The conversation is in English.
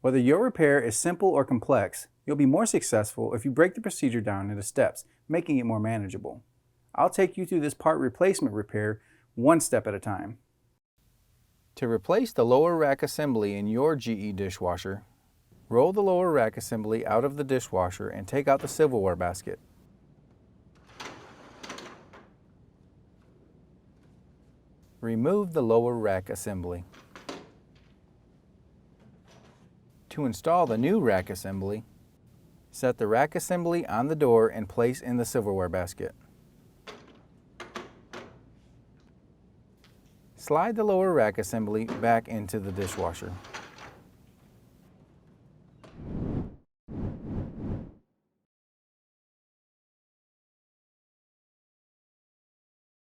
Whether your repair is simple or complex, you'll be more successful if you break the procedure down into steps, making it more manageable. I'll take you through this part replacement repair one step at a time. To replace the lower rack assembly in your GE dishwasher, roll the lower rack assembly out of the dishwasher and take out the silverware basket. Remove the lower rack assembly. To install the new rack assembly, set the rack assembly on the door and place in the silverware basket. Slide the lower rack assembly back into the dishwasher.